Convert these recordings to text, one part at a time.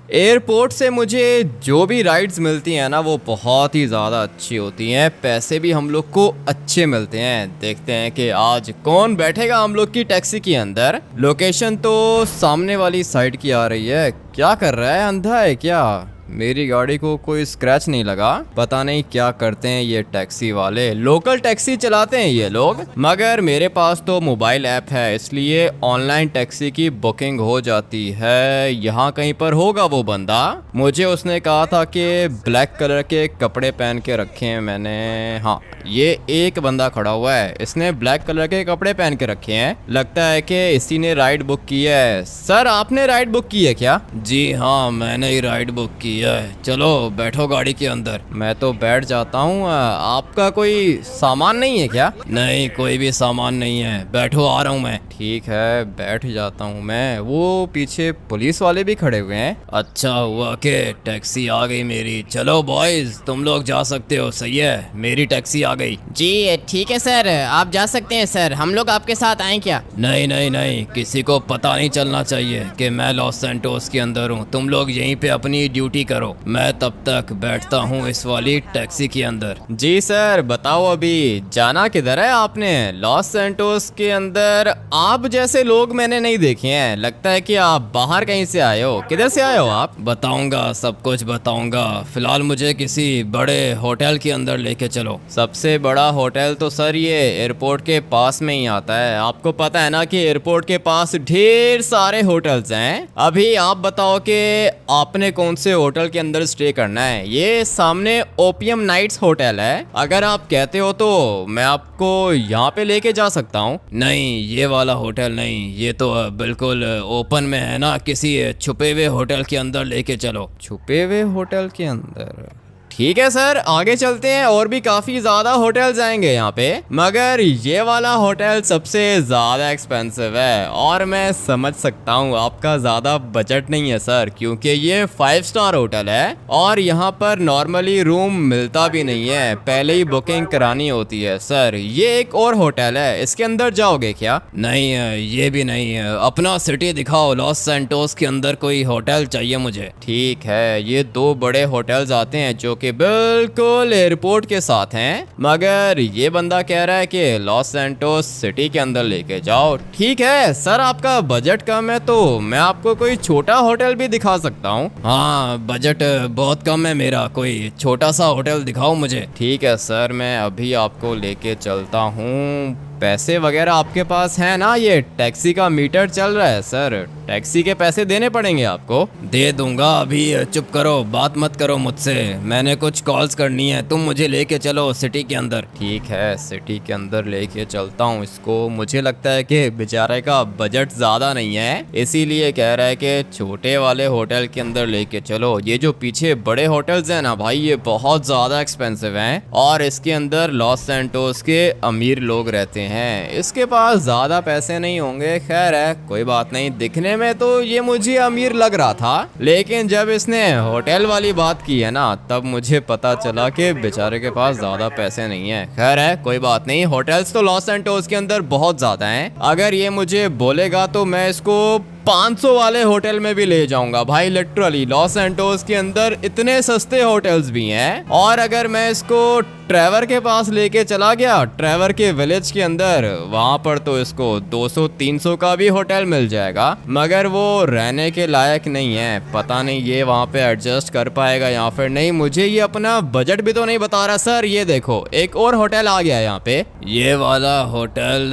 Airport से मुझे जो भी राइड्स मिलती हैं ना वो बहुत ही ज़्यादा अच्छी होती हैं। पैसे भी हम लोग को अच्छे मिलते हैं। देखते हैं कि आज कौन बैठेगा हम लोग की टैक्सी के अंदर। लोकेशन तो सामने वाली साइड की आ रही है। क्या कर रहा है, अंधा है क्या? मेरी गाड़ी को कोई स्क्रैच नहीं लगा। पता नहीं क्या करते हैं ये टैक्सी वाले। लोकल टैक्सी चलाते हैं ये लोग, मगर मेरे पास तो मोबाइल ऐप है इसलिए ऑनलाइन टैक्सी की बुकिंग हो जाती है। यहाँ कहीं पर होगा वो बंदा। मुझे उसने कहा था कि ब्लैक कलर के कपड़े पहन के रखे हैं मैंने। हाँ, ये एक बंदा खड़ा हुआ है, इसने ब्लैक कलर के कपड़े पहन के रखे हैं। लगता है कि इसी ने राइड बुक की है। सर, आपने राइड बुक की है क्या? जी हाँ, मैंने ही राइड बुक की है। चलो बैठो गाड़ी के अंदर। मैं तो बैठ जाता हूँ। आपका कोई सामान नहीं है क्या? नहीं, कोई भी सामान नहीं है। बैठो, आ रहा हूँ मैं। ठीक है, बैठ जाता हूँ मैं। वो पीछे पुलिस वाले भी खड़े हुए हैं। अच्छा हुआ कि टैक्सी आ गई मेरी। चलो बॉयज, तुम लोग जा सकते हो। सही है, मेरी टैक्सी आ गई। जी ठीक है सर, आप जा सकते हैं सर। हम लोग आपके साथ आए क्या? नहीं नहीं नहीं, किसी को पता नहीं चलना चाहिए कि मैं लॉस सैंटोस के अंदर हूँ। तुम लोग यहीं पे अपनी ड्यूटी करो, मैं तब तक बैठता हूँ इस वाली टैक्सी के अंदर। जी सर, बताओ अभी जाना किधर है आपने? लॉस सैंटोस के अंदर आप जैसे लोग मैंने नहीं देखे हैं। लगता है कि आप बाहर कहीं से आए हो। किधर से आए हो आप? बताऊंगा, सब कुछ बताऊंगा। फिलहाल मुझे किसी बड़े होटल के अंदर लेके चलो। सबसे बड़ा होटल तो सर ये एयरपोर्ट के पास में ही आता है। आपको पता है ना कि एयरपोर्ट के पास ढेर सारे होटल्स हैं। अभी आप बताओ कि आपने कौन से होटल के अंदर स्टे करना है। ये सामने ओपियम नाइट्स होटल है। अगर आप कहते हो तो मैं आपको यहाँ पे लेके जा सकता हूँ। नहीं, ये वाला होटल नहीं, ये तो बिल्कुल ओपन में है ना। किसी छुपे हुए होटल के अंदर लेके चलो। छुपे हुए होटल के अंदर? ठीक है सर, आगे चलते हैं। और भी काफी ज्यादा होटल्स आएंगे यहाँ पे, मगर ये वाला होटल सबसे ज्यादा एक्सपेंसिव है। और मैं समझ सकता हूँ आपका ज्यादा बजट नहीं है सर, क्योंकि ये 5 स्टार होटल है और यहाँ पर नॉर्मली रूम मिलता भी नहीं है, पहले ही बुकिंग करानी होती है। सर, ये एक और होटल है, इसके अंदर जाओगे क्या? नहीं, ये भी नहीं है। अपना सिटी दिखाओ। लॉस सैंटोस के अंदर कोई होटल चाहिए मुझे। ठीक है, ये 2 बड़े होटल्स आते हैं जो कि बिल्कुल एयरपोर्ट के साथ हैं, मगर ये बंदा कह रहा है कि लॉस सैंटोस सिटी के अंदर लेके जाओ। ठीक है सर, आपका बजट कम है तो मैं आपको कोई छोटा होटल भी दिखा सकता हूँ। हाँ, बजट बहुत कम है मेरा, कोई छोटा सा होटल दिखाओ मुझे। ठीक है सर, मैं अभी आपको लेके चलता हूँ। पैसे वगैरह आपके पास है ना? ये टैक्सी का मीटर चल रहा है सर, टैक्सी के पैसे देने पड़ेंगे आपको। दे दूंगा, अभी चुप करो, बात मत करो मुझसे। मैंने कुछ कॉल्स करनी है, तुम मुझे लेके चलो सिटी के अंदर। ठीक है, सिटी के अंदर लेके चलता हूँ इसको। मुझे लगता है कि बेचारे का बजट ज्यादा नहीं है, इसीलिए कह रहा है कि छोटे वाले होटल के अंदर लेके चलो। ये जो पीछे बड़े होटल्स हैं ना भाई, ये बहुत ज्यादा एक्सपेंसिव हैं और इसके अंदर लॉस सैंटोस के अमीर लोग रहते हैं। इसके पास ज्यादा पैसे नहीं होंगे। खैर है, कोई बात नहीं। दिखने में तो ये मुझे अमीर लग रहा था, लेकिन जब इसने होटल वाली बात की है ना, तब मुझे पता चला कि बेचारे के पास ज्यादा पैसे नहीं है। खैर है, कोई बात नहीं। होटल्स तो लॉस सैंटोस के अंदर बहुत ज्यादा हैं। अगर ये मुझे बोलेगा तो मैं इसको 500 वाले होटल में भी ले जाऊंगा भाई। लिटरली लॉस सैंटोस के अंदर इतने सस्ते होटल्स भी हैं। और अगर मैं इसको ट्रेवर के पास लेके चला गया, ट्रेवर के विलेज के अंदर, वहां पर तो इसको 200-300 का भी होटल मिल जाएगा, मगर वो रहने के लायक नहीं है। पता नहीं ये वहां पे एडजस्ट कर पाएगा या फिर नहीं। मुझे ये अपना बजट भी तो नहीं बता रहा सर। ये देखो, एक और होटल आ गया यहाँ पे। ये वाला होटल,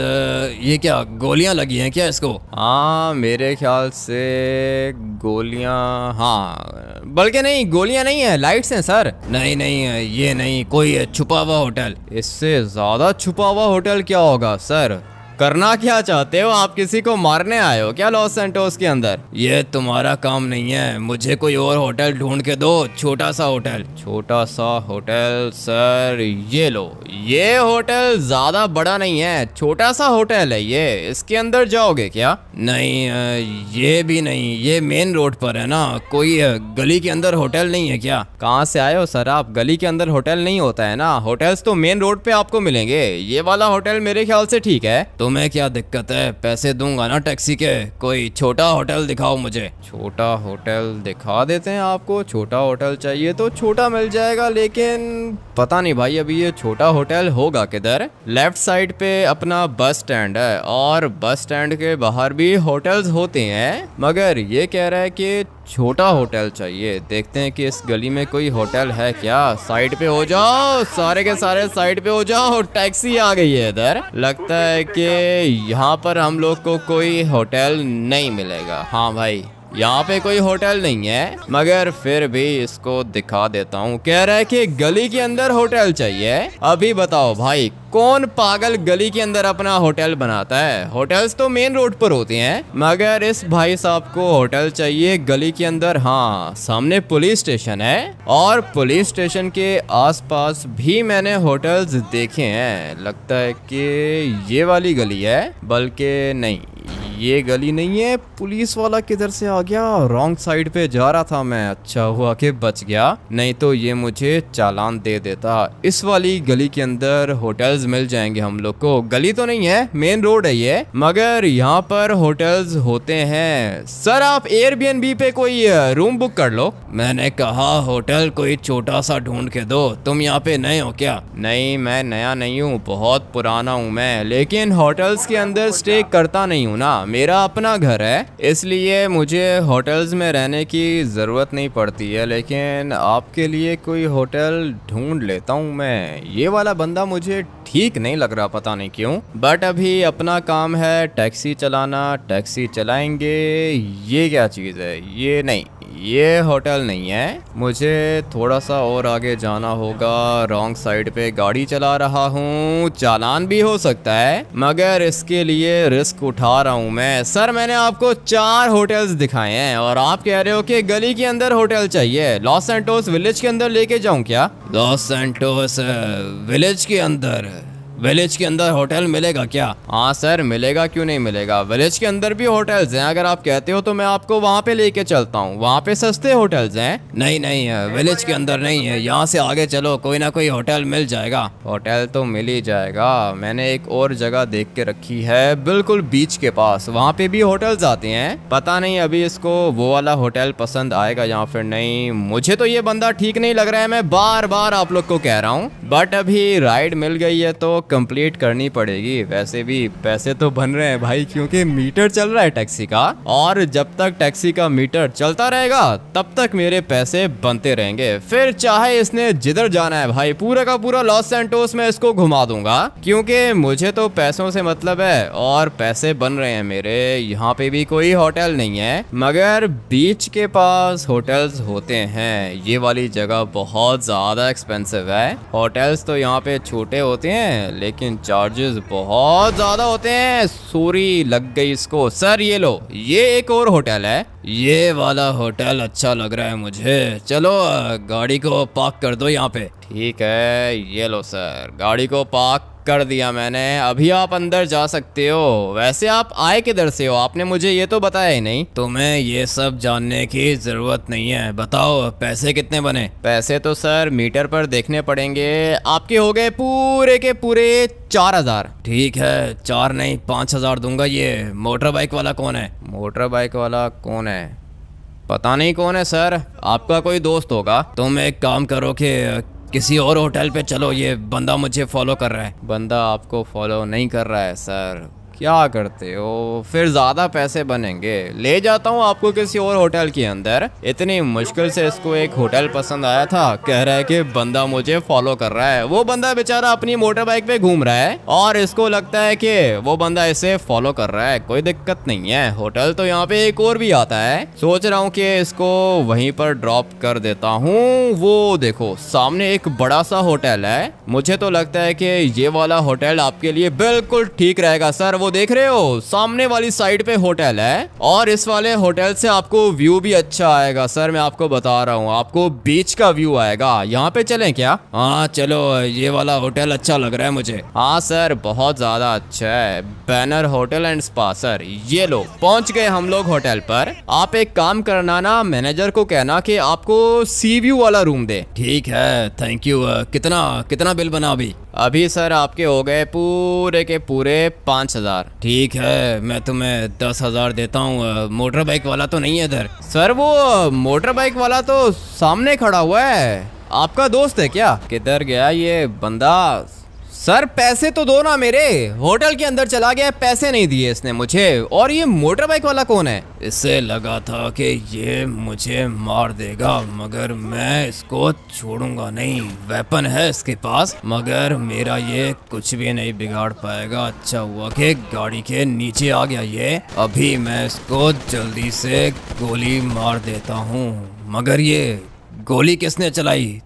ये क्या गोलियां लगी हैं क्या इसको? हाँ, मेरे ख्याल से गोलियां, हाँ, बल्कि नहीं, गोलियां नहीं है, लाइट्स हैं सर। नहीं नहीं, ये नहीं, कोई छुपा हुआ होटल। इससे ज्यादा छुपा हुआ होटल क्या होगा सर? करना क्या चाहते हो आप? किसी को मारने आए हो क्या लॉस सैंटोस के अंदर? ये तुम्हारा काम नहीं है, मुझे कोई और होटल ढूंढ के दो, छोटा सा होटल। छोटा सा होटल सर, ये लो। ये होटल ज्यादा बड़ा नहीं है, छोटा सा होटल है ये। इसके अंदर जाओगे क्या? नहीं, ये भी नहीं। ये मेन रोड पर है ना, कोई गली के अंदर होटल नहीं है क्या? कहाँ से आए हो सर आप? गली के अंदर होटल नहीं होता है ना, होटल्स तो मेन रोड पे आपको मिलेंगे। ये वाला होटल मेरे ख्याल से ठीक है। तुम्हें क्या दिक्कत है? पैसे दूंगा ना टैक्सी के। कोई छोटा होटल दिखाओ मुझे। छोटा होटल दिखा देते हैं आपको। छोटा होटल चाहिए तो छोटा मिल जाएगा, लेकिन पता नहीं भाई अभी ये छोटा होटल होगा किधर। लेफ्ट साइड पे अपना बस स्टैंड है और बस स्टैंड के बाहर भी होटल्स होते हैं, मगर ये कह रहा है कि छोटा होटल चाहिए। देखते हैं कि इस गली में कोई होटल है क्या। साइड पे हो जाओ, सारे के सारे साइड पे हो जाओ। टैक्सी आ गई है इधर। लगता है कि यहाँ पर हम लोग को कोई होटल नहीं मिलेगा। हाँ भाई, यहाँ पे कोई होटल नहीं है, मगर फिर भी इसको दिखा देता हूँ। कह रहा है कि गली के अंदर होटल चाहिए। अभी बताओ भाई, कौन पागल गली के अंदर अपना होटल बनाता है? होटल्स तो मेन रोड पर होते हैं, मगर इस भाई साहब को होटल चाहिए गली के अंदर। हाँ, सामने पुलिस स्टेशन है और पुलिस स्टेशन के आसपास भी मैंने होटल्स देखे हैं। लगता है कि ये वाली गली है, बल्कि नहीं, ये गली नहीं है। पुलिस वाला किधर से आ गया? रॉन्ग साइड पे जा रहा था मैं। अच्छा हुआ कि बच गया, नहीं तो ये मुझे चालान दे देता। इस वाली गली के अंदर होटल्स मिल जाएंगे हम लोग को। गली तो नहीं है, मेन रोड है ये, मगर यहाँ पर होटल्स होते हैं। सर, आप एयरबीएनबी पे कोई रूम बुक कर लो। मैंने कहा होटल कोई छोटा सा ढूंढ के दो। तुम यहाँ पे नए हो क्या? नहीं, मैं नया नहीं हूँ, बहुत पुराना हूँ मैं, लेकिन होटल्स के अंदर स्टे करता नहीं हूँ ना। मेरा अपना घर है, इसलिए मुझे होटल्स में रहने की ज़रूरत नहीं पड़ती है। लेकिन आपके लिए कोई होटल ढूंढ लेता हूँ मैं। ये वाला बंदा मुझे ठीक नहीं लग रहा, पता नहीं क्यों। बट अभी अपना काम है टैक्सी चलाना, टैक्सी चलाएंगे। ये क्या चीज़ है? ये नहीं, ये होटल नहीं है। मुझे थोड़ा सा और आगे जाना होगा। रॉन्ग साइड पे गाड़ी चला रहा हूँ, चालान भी हो सकता है, मगर इसके लिए रिस्क उठा रहा हूँ मैं। सर, मैंने आपको 4 होटल्स दिखाए हैं और आप कह रहे हो कि गली के अंदर होटल चाहिए। लॉस सैंटोस विलेज के अंदर लेके जाऊँ क्या? लॉस सैंटोस विलेज के अंदर? विलेज के अंदर होटल मिलेगा क्या? हाँ सर, मिलेगा, क्यों नहीं मिलेगा। विलेज के अंदर भी होटल्स हैं। अगर आप कहते हो तो मैं आपको वहाँ पे लेके चलता हूँ। वहाँ पे सस्ते होटल्स हैं। नहीं नहीं, विलेज के अंदर नहीं है। यहाँ से आगे चलो, कोई ना कोई होटल मिल जाएगा। होटल तो मिल ही जाएगा। मैंने एक और जगह देख के रखी है, बिल्कुल बीच के पास। वहाँ पे भी होटल्स आते हैं। पता नहीं अभी इसको वो वाला होटल पसंद आएगा या फिर नहीं। मुझे तो ये बंदा ठीक नहीं लग रहा है, मैं बार बार आप लोग को कह रहा हूँ। बट अभी राइड मिल गई है तो कंप्लीट करनी पड़ेगी। वैसे भी पैसे तो बन रहे हैं भाई, क्योंकि मीटर चल रहा है टैक्सी का, और जब तक टैक्सी का मीटर चलता रहेगा तब तक मेरे पैसे बनते रहेंगे। फिर चाहे इसने जिधर जाना है भाई, पूरा का पूरा लॉस सैंटोस में इसको घुमा दूंगा, क्योंकि मुझे तो पैसों से मतलब है और पैसे बन रहे हैं मेरे। यहाँ पे भी कोई होटल नहीं है, मगर बीच के पास होटल्स होते हैं। ये वाली जगह बहुत ज्यादा एक्सपेंसिव है। होटल्स तो यहाँ पे छोटे होते हैं, लेकिन चार्जेस बहुत ज्यादा होते हैं। सॉरी, लग गई इसको। सर ये लो, ये एक और होटल है। ये वाला होटल अच्छा लग रहा है मुझे। चलो गाड़ी को पार्क कर दो यहाँ पे। ठीक है, ये लो सर, गाड़ी को पार्क कर दिया मैंने। अभी आप अंदर जा सकते हो। वैसे आप आए किधर से हो? आपने मुझे ये तो बताया ही नहीं। तुम्हें ये सब जानने की जरूरत नहीं है। बताओ पैसे कितने बने? पैसे तो सर मीटर पर देखने पड़ेंगे। आपके हो गए पूरे के पूरे 4000। ठीक है, 4 नहीं 5000 दूंगा। ये मोटर बाइक वाला कौन है? मोटर बाइक वाला कौन है? पता नहीं कौन है सर, आपका कोई दोस्त होगा। तुम एक काम करो कि किसी और होटल पे चलो, ये बंदा मुझे फॉलो कर रहा है। बंदा आपको फॉलो नहीं कर रहा है सर, क्या करते हो? फिर ज़्यादा पैसे बनेंगे। ले जाता हूँ आपको किसी और होटल के अंदर। इतनी मुश्किल से इसको एक होटल पसंद आया था, कह रहा है कि बंदा मुझे फॉलो कर रहा है। वो बंदा बेचारा अपनी मोटर बाइक पे घूम रहा है और इसको लगता है कि वो बंदा इसे फॉलो कर रहा है। कोई दिक्कत नहीं है। होटल तो यहाँ पे एक और भी आता है। सोच रहा हूँ कि इसको वहीं पर ड्रॉप कर देता हूँ। वो देखो सामने एक बड़ा सा होटल है। मुझे तो लगता है कि ये वाला होटल आपके लिए बिल्कुल ठीक रहेगा सर। वो देख रहे हो सामने वाली साइड पे होटल है और इस वाले होटल से आपको व्यू भी अच्छा आएगा सर। मैं आपको बता रहा हूँ, आपको बीच का व्यू आएगा। यहाँ पे चलें क्या? हाँ चलो, ये वाला होटल अच्छा लग रहा है मुझे। हाँ सर, बहुत ज्यादा अच्छा है। Banner hotel and spa. Sir ये लो, पहुंच गए हम लोग होटल पर। आप एक काम करना ना, मैनेजर को कहना कि आपको सी व्यू वाला रूम दे। ठीक है, थैंक यू। कितना बिल बना अभी? अभी सर आपके हो गए पूरे के पूरे 5,000। ठीक है, मैं तुम्हें 10,000 देता हूँ। मोटर बाइक वाला तो नहीं है इधर? सर वो मोटर बाइक वाला तो सामने खड़ा हुआ है, आपका दोस्त है क्या? किधर गया ये बंदा? सर पैसे तो दो ना मेरे, होटल के अंदर चला गया, पैसे नहीं दिए इसने मुझे। और ये मोटर बाइक वाला कौन है? इससे लगा था कि ये मुझे मार देगा, मगर मैं इसको छोड़ूंगा नहीं। वेपन है इसके पास, मगर मेरा ये कुछ भी नहीं बिगाड़ पाएगा। अच्छा हुआ कि गाड़ी के नीचे आ गया ये। अभी मैं इसको जल्दी से गोली मार देता हूँ। मगर ये गोली किसने चलाई?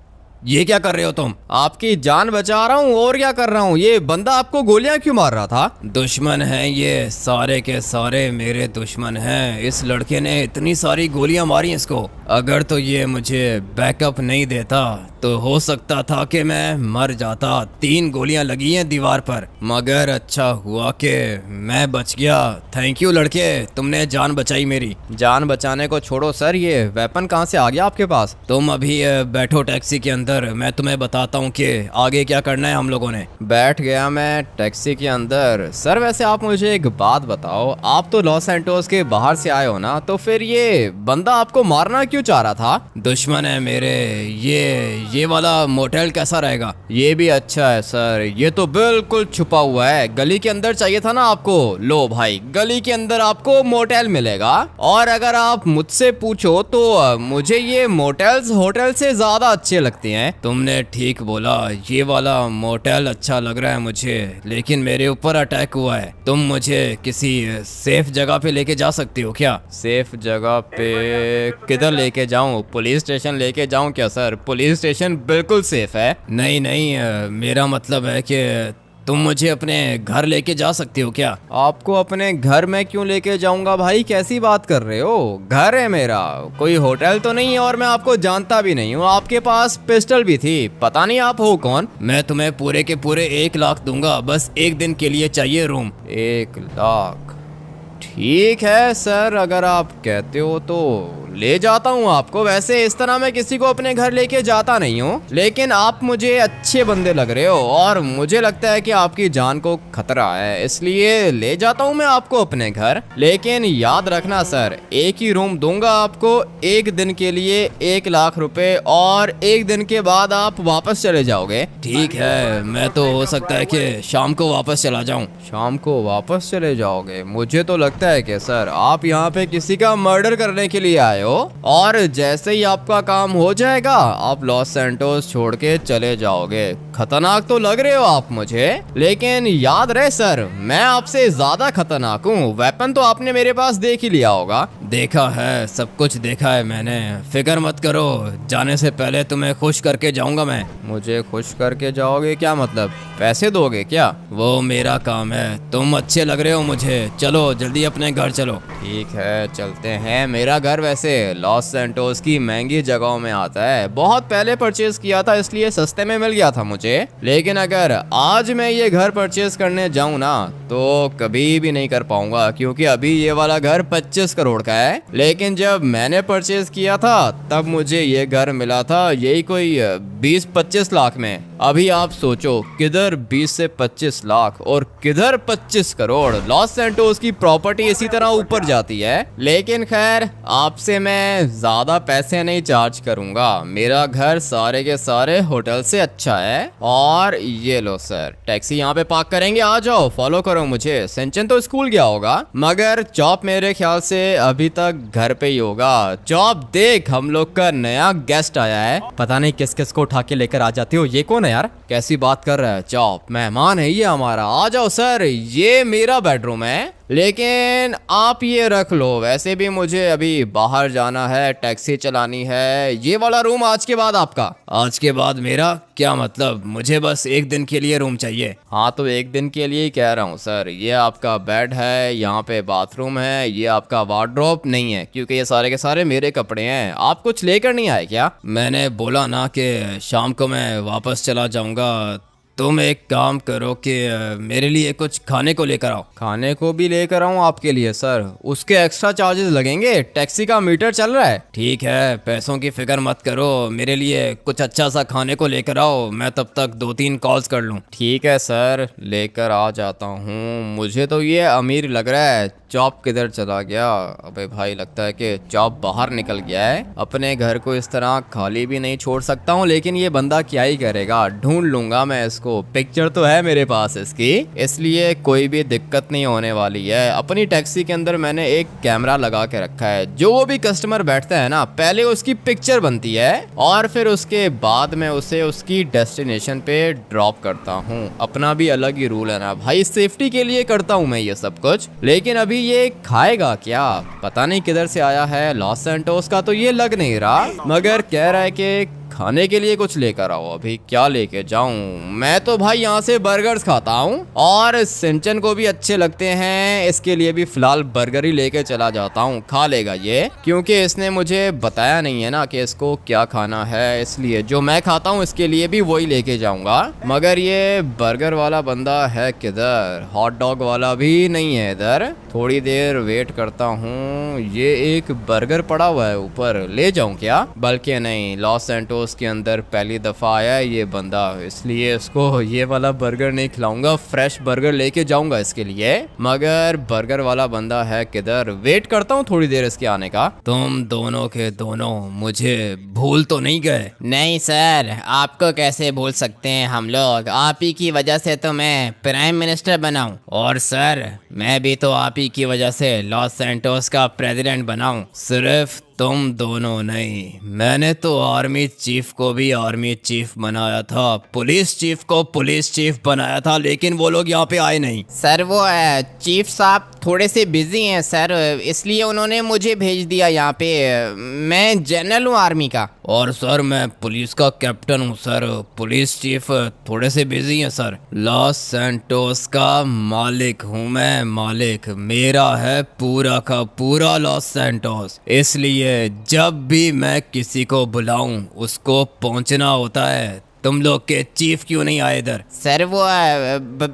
ये क्या कर रहे हो तुम? आपकी जान बचा रहा हूँ, और क्या कर रहा हूँ। ये बंदा आपको गोलियां क्यों मार रहा था? दुश्मन हैं ये, सारे के सारे मेरे दुश्मन हैं। इस लड़के ने इतनी सारी गोलियां मारी इसको। अगर तो ये मुझे बैकअप नहीं देता तो हो सकता था कि मैं मर जाता। 3 गोलियां लगी हैं दीवार पर, मगर अच्छा हुआ कि मैं बच गया। थैंक यू लड़के, तुमने जान बचाई मेरी। जान बचाने को छोड़ो सर, ये वेपन कहाँ से आ गया आपके पास? तुम अभी बैठो टैक्सी के अंदर, मैं तुम्हें बताता हूँ कि आगे क्या करना है हम लोगों ने। बैठ गया मैं टैक्सी के अंदर। सर वैसे आप मुझे एक बात बताओ, आप तो लॉस सैंटोस के बाहर से आए हो ना, तो फिर ये बंदा आपको मारना क्यों चाह रहा था? दुश्मन है मेरे। ये वाला मोटेल कैसा रहेगा? ये भी अच्छा है सर, ये तो बिल्कुल छुपा हुआ है। गली के अंदर चाहिए था ना आपको, लो भाई गली के अंदर आपको मोटेल मिलेगा। और अगर आप मुझसे पूछो तो मुझे ये मोटेल्स होटल से ज्यादा अच्छे लगते हैं। तुमने ठीक बोला, ये वाला मोटेल अच्छा लग रहा है मुझे, लेकिन मेरे ऊपर अटैक हुआ है। तुम मुझे किसी सेफ जगह पे लेके जा सकते हो क्या? सेफ जगह पे किधर लेके जाऊं? पुलिस स्टेशन लेके जाऊं क्या सर? पुलिस स्टेशन बिल्कुल सेफ है। नहीं नहीं, मेरा मतलब है कि तुम मुझे अपने घर लेके जा सकते हो क्या? आपको अपने घर में क्यों लेके जाऊंगा भाई, कैसी बात कर रहे हो? घर है मेरा, कोई होटल तो नहीं है, और मैं आपको जानता भी नहीं हूँ। आपके पास पिस्टल भी थी, पता नहीं आप हो कौन। मैं तुम्हें पूरे के पूरे 1 लाख दूंगा, बस 1 दिन के लिए चाहिए रूम। 1 लाख? ठीक है सर, अगर आप कहते हो तो ले जाता हूँ आपको। वैसे इस तरह मैं किसी को अपने घर लेके जाता नहीं हूँ, लेकिन आप मुझे अच्छे बंदे लग रहे हो और मुझे लगता है कि आपकी जान को खतरा है, इसलिए ले जाता हूँ मैं आपको अपने घर। लेकिन याद रखना सर, एक ही रूम दूंगा आपको 1 दिन के लिए, 1 लाख रुपए, और 1 दिन के बाद आप वापस चले जाओगे। ठीक है, मैं तो हो सकता है कि शाम को वापस चला जाऊं। शाम को वापस चले जाओगे? मुझे तो लगता है कि सर आप यहाँ पे किसी का मर्डर करने के लिए आए हो, और जैसे ही आपका काम हो जाएगा आप लॉस सैंटोस छोड़ के चले जाओगे। खतरनाक तो लग रहे हो आप मुझे, लेकिन याद रहे सर मैं आपसे ज्यादा खतरनाक हूँ। वेपन तो आपने मेरे पास देख ही लिया होगा। देखा है, सब कुछ देखा है मैंने, फिक्र मत करो। जाने से पहले तुम्हें खुश करके जाऊंगा मैं। मुझे खुश करके जाओगे? क्या मतलब, पैसे दोगे क्या? वो मेरा काम है। तुम अच्छे लग रहे हो मुझे, चलो जल्दी अपने घर चलो। ठीक है चलते हैं। मेरा घर वैसे लॉस सैंटोस की महंगी जगहों में आता है, बहुत पहले परचेज किया था इसलिए सस्ते में मिल गया था मुझे। लेकिन अगर आज मैं ये घर परचेज करने जाऊं ना तो कभी भी नहीं कर पाऊंगा, क्योंकि अभी ये वाला घर 25 करोड़ का है। लेकिन जब मैंने परचेज किया था तब मुझे ये घर मिला था यही कोई 20-25 लाख में। अभी आप सोचो, किधर 20 से 25 लाख और किधर 25 करोड़। लॉस सैंटोस की प्रॉपर्टी इसी तरह ऊपर जाती है। लेकिन खैर आपसे मैं ज्यादा पैसे नहीं चार्ज करूंगा, मेरा घर सारे के सारे होटल से अच्छा है। और ये लो सर, टैक्सी यहाँ पे पार्क करेंगे, आ जाओ फॉलो करो मुझे। सेंचन तो स्कूल गया होगा, मगर चॉप मेरे ख्याल से अभी तक घर पे ही होगा। चॉप देख, हम लोग का नया गेस्ट आया है, पता नहीं किस किस को उठा के लेकर आ जाते हो। ये कौन है यार, कैसी बात कर रहा है? चॉप मेहमान है ये हमारा, आ जाओ सर। ये मेरा बेडरूम है, लेकिन आप ये रख लो। वैसे भी मुझे अभी बाहर जाना है, टैक्सी चलानी है। ये वाला रूम आज के बाद आपका। आज के बाद मेरा? क्या मतलब? मुझे बस 1 दिन के लिए रूम चाहिए। हाँ तो 1 दिन के लिए ही कह रहा हूँ सर। ये आपका बेड है, यहाँ पे बाथरूम है, ये आपका वार्डरोब नहीं है क्योंकि ये सारे के सारे मेरे कपड़े हैं। आप कुछ लेकर नहीं आए क्या? मैंने बोला ना कि शाम को मैं वापस चला जाऊंगा। तुम एक काम करो कि मेरे लिए कुछ खाने को लेकर आओ। खाने को भी लेकर आऊँ आपके लिए सर? उसके एक्स्ट्रा चार्जेस लगेंगे, टैक्सी का मीटर चल रहा है। ठीक है, पैसों की फिक्र मत करो, मेरे लिए कुछ अच्छा सा खाने को लेकर आओ, मैं तब तक 2-3 कॉल्स कर लूँ। ठीक है सर, लेकर आ जाता हूँ। मुझे तो ये अमीर लग रहा है। चॉप किधर चला गया? अबे भाई, लगता है कि चॉप बाहर निकल गया है। अपने घर को इस तरह खाली भी नहीं छोड़ सकता हूँ, लेकिन ये बंदा क्या ही करेगा, ढूंढ लूंगा मैं इसको। पिक्चर तो है मेरे पास इसकी, इसलिए कोई भी दिक्कत नहीं होने वाली है। अपनी टैक्सी के अंदर मैंने एक कैमरा लगा के रखा है। जो भी कस्टमर बैठता है ना, पहले उसकी पिक्चर बनती है और फिर उसके बाद में उसे उसकी डेस्टिनेशन पे ड्रॉप करता हूँ। अपना भी अलग ही रूल है ना भाई, सेफ्टी के लिए करता हूँ मैं ये सब कुछ। लेकिन अभी ये खाएगा क्या? पता नहीं किधर से आया है, लॉस सैंटोस का तो ये लग नहीं रहा, मगर कह रहा है कि खाने के लिए कुछ लेकर आओ। अभी क्या लेके जाऊं? मैं तो भाई यहाँ से बर्गर्स खाता हूँ और सिंचन को भी अच्छे लगते हैं, इसके लिए भी फिलहाल बर्गर ही लेके चला जाता हूँ। खा लेगा ये, क्योंकि इसने मुझे बताया नहीं है ना कि इसको क्या खाना है, इसलिए जो मैं खाता हूँ इसके लिए भी वही लेके जाऊंगा। मगर ये बर्गर वाला बंदा है किधर? हॉट डॉग वाला भी नहीं है इधर। थोड़ी देर वेट करता हूँ। ये एक बर्गर पड़ा हुआ है ऊपर, ले जाऊं क्या? बल्कि नहीं, लॉस सैंटोस के अंदर पहली दफा आया है ये बंदा, इसलिए इसको ये वाला बर्गर नहीं खिलाऊंगा, फ्रेश बर्गर लेके जाऊंगा इसके लिए। मगर बर्गर वाला बंदा है किधर? वेट करता हूँ थोड़ी देर इसके आने का। तुम दोनों के दोनों मुझे भूल तो नहीं गए? नहीं सर, आपको कैसे भूल सकते हैं हम लोग? आप ही की वजह से तो मैं प्राइम मिनिस्टर बना हूं। और सर, मैं भी तो आप ही की वजह से लॉस सैंटोस का प्रेसिडेंट बना हूं। सिर्फ तुम दोनों नहीं, मैंने तो आर्मी चीफ को भी आर्मी चीफ बनाया था, पुलिस चीफ को पुलिस चीफ बनाया था, लेकिन वो लोग यहाँ पे आए नहीं। सर वो चीफ साहब थोड़े से बिजी हैं सर, इसलिए उन्होंने मुझे भेज दिया यहाँ पे। मैं जनरल हूँ आर्मी का। और सर, मैं पुलिस का कैप्टन हूँ सर, पुलिस चीफ थोड़े से बिजी हैं सर। लॉस सैंटोस का मालिक हूँ मैं, मालिक मेरा है पूरा का पूरा लॉस सैंटोस, इसलिए जब भी मैं किसी को बुलाऊं उसको पहुंचना होता है। तुम लोग के चीफ क्यों नहीं आए इधर? सर वो